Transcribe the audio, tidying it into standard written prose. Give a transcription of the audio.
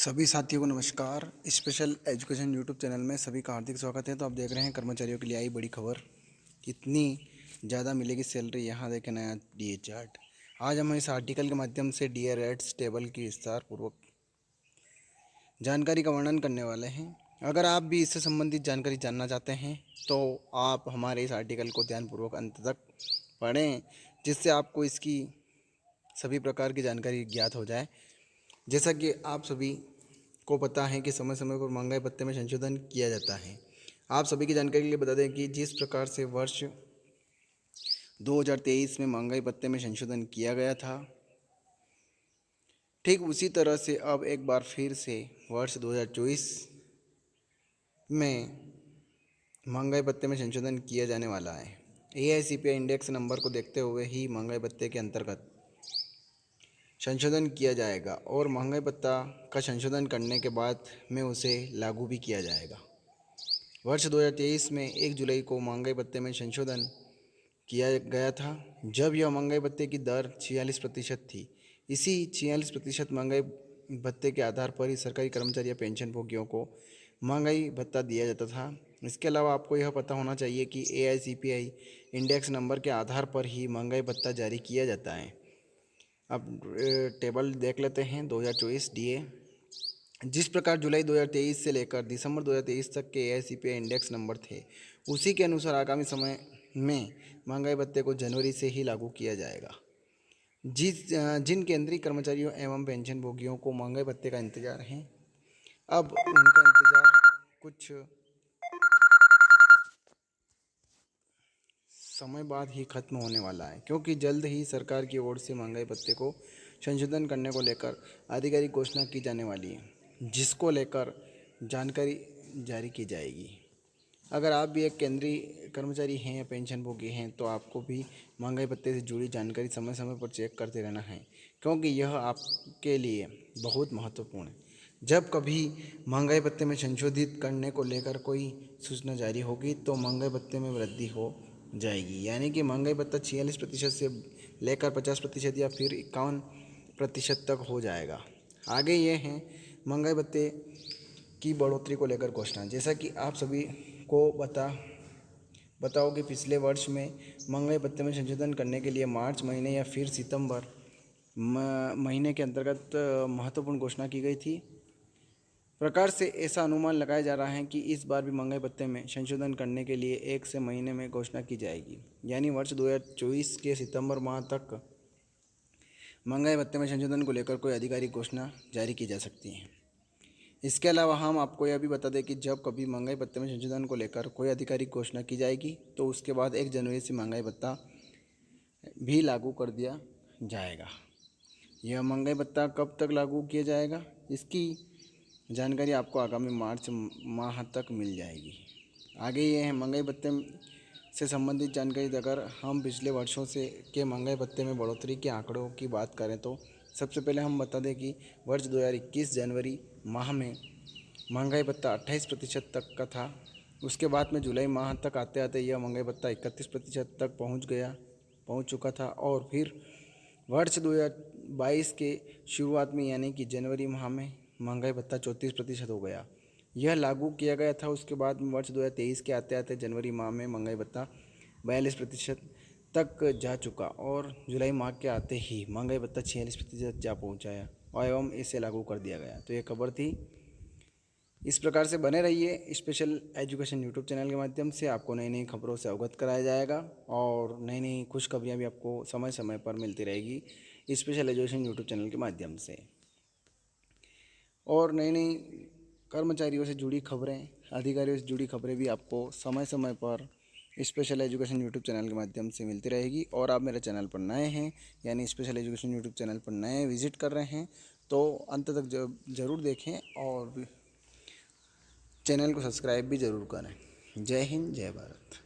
सभी साथियों को नमस्कार। स्पेशल एजुकेशन यूट्यूब चैनल में सभी का हार्दिक स्वागत है। तो आप देख रहे हैं कर्मचारियों के लिए आई बड़ी खबर, कितनी ज़्यादा मिलेगी सैलरी। यहाँ देखें नया डीए चार्ट। आज हम इस आर्टिकल के माध्यम से डीए रेट्स टेबल की विस्तार पूर्वक जानकारी का वर्णन करने वाले हैं। अगर आप भी इससे संबंधित जानकारी जानना चाहते हैं तो आप हमारे इस आर्टिकल को ध्यानपूर्वक अंत तक पढ़ें, जिससे आपको इसकी सभी प्रकार की जानकारी ज्ञात हो जाए। जैसा कि आप सभी को पता है कि समय समय पर महंगाई भत्ते में संशोधन किया जाता है। आप सभी की जानकारी के लिए बता दें कि जिस प्रकार से वर्ष 2023 में महंगाई भत्ते में संशोधन किया गया था, ठीक उसी तरह से अब एक बार फिर से वर्ष 2024 में महंगाई भत्ते में संशोधन किया जाने वाला है। एआईसीपीआई इंडेक्स नंबर को देखते हुए ही महंगाई भत्ते के अंतर्गत संशोधन किया जाएगा और महंगाई भत्ता का संशोधन करने के बाद में उसे लागू भी किया जाएगा। वर्ष 2023 में 1 जुलाई को महंगाई भत्ते में संशोधन किया गया था, जब यह महंगाई भत्ते की दर 46% थी। इसी 46% महंगाई भत्ते के आधार पर ही सरकारी कर्मचारी या पेंशन भोगियों को महंगाई भत्ता दिया जाता था। इसके अलावा आपको यह पता होना चाहिए कि एआईसीपीआई इंडेक्स नंबर के आधार पर ही महंगाई भत्ता जारी किया जाता है। अब टेबल देख लेते हैं 2024 डीए। जिस प्रकार जुलाई 2023 से लेकर दिसंबर 2023 तक के एआईसीपीआई इंडेक्स नंबर थे, उसी के अनुसार आगामी समय में महंगाई भत्ते को जनवरी से ही लागू किया जाएगा। जिन केंद्रीय कर्मचारियों एवं पेंशन भोगियों को महंगाई भत्ते का इंतजार है, अब उनका इंतजार कुछ समय बाद ही खत्म होने वाला है, क्योंकि जल्द ही सरकार की ओर से महंगाई भत्ते को संशोधन करने को लेकर आधिकारिक घोषणा की जाने वाली है, जिसको लेकर जानकारी जारी की जाएगी। अगर आप भी एक केंद्रीय कर्मचारी हैं या पेंशन भोगी हैं तो आपको भी महंगाई भत्ते से जुड़ी जानकारी समय समय पर चेक करते रहना है, क्योंकि यह आपके लिए बहुत महत्वपूर्ण है। जब कभी महंगाई भत्ते में संशोधित करने को लेकर कोई सूचना जारी होगी तो महंगाई भत्ते में वृद्धि हो जाएगी, यानी कि महंगाई भत्ता 46% से लेकर 50% या फिर 51% तक हो जाएगा। आगे ये हैं महंगाई भत्ते की बढ़ोतरी को लेकर घोषणा। जैसा कि आप सभी को बताओ कि पिछले वर्ष में महंगाई भत्ते में संशोधन करने के लिए मार्च महीने या फिर सितंबर महीने के अंतर्गत महत्वपूर्ण घोषणा की गई थी। प्रकार से ऐसा अनुमान लगाया जा रहा है कि इस बार भी महंगाई भत्ते में संशोधन करने के लिए 1 से महीने में घोषणा की जाएगी, यानी वर्ष 2024 के सितंबर माह तक महंगाई भत्ते में संशोधन को लेकर कोई आधिकारिक घोषणा जारी की जा सकती है। इसके अलावा हम आपको यह भी बता दें कि जब कभी महंगाई भत्ते में संशोधन को लेकर कोई आधिकारिक घोषणा की जाएगी तो उसके बाद 1 जनवरी से महंगाई भत्ता भी लागू कर दिया जाएगा। यह महंगाई भत्ता कब तक लागू किया जाएगा, इसकी जानकारी आपको आगामी मार्च माह तक मिल जाएगी। आगे ये है महंगाई भत्ते से संबंधित जानकारी। अगर हम पिछले वर्षों से के महंगाई भत्ते में बढ़ोतरी के आंकड़ों की बात करें तो सबसे पहले हम बता दें कि वर्ष 2021 जनवरी माह में महंगाई भत्ता 28% तक का था। उसके बाद में जुलाई माह तक आते आते यह महंगाई भत्ता 31% तक पहुंच चुका था और फिर वर्ष 2022 के शुरुआत में यानी कि जनवरी माह में महंगाई भत्ता 34% हो गया। यह लागू किया गया था। उसके बाद वर्ष 2023 के आते आते जनवरी माह में महंगाई भत्ता 42% तक जा चुका और जुलाई माह के आते ही महंगाई भत्ता 46% जा पहुँचाया और एवं इसे लागू कर दिया गया। तो ये खबर थी। इस प्रकार से बने रहिए स्पेशल एजुकेशन यूट्यूब चैनल के माध्यम से। आपको नई नई खबरों से अवगत कराया जाएगा और नई नई खुशखबरियाँ भी आपको समय समय पर मिलती रहेगी स्पेशल एजुकेशन यूट्यूब चैनल के माध्यम से। और नई नई कर्मचारियों से जुड़ी खबरें, अधिकारियों से जुड़ी खबरें भी आपको समय समय पर स्पेशल एजुकेशन यूट्यूब चैनल के माध्यम से मिलती रहेगी। और आप मेरे चैनल पर नए हैं यानी स्पेशल एजुकेशन यूट्यूब चैनल पर नए विजिट कर रहे हैं तो अंत तक ज़रूर देखें और चैनल को सब्सक्राइब भी ज़रूर करें। जय हिंद, जय भारत।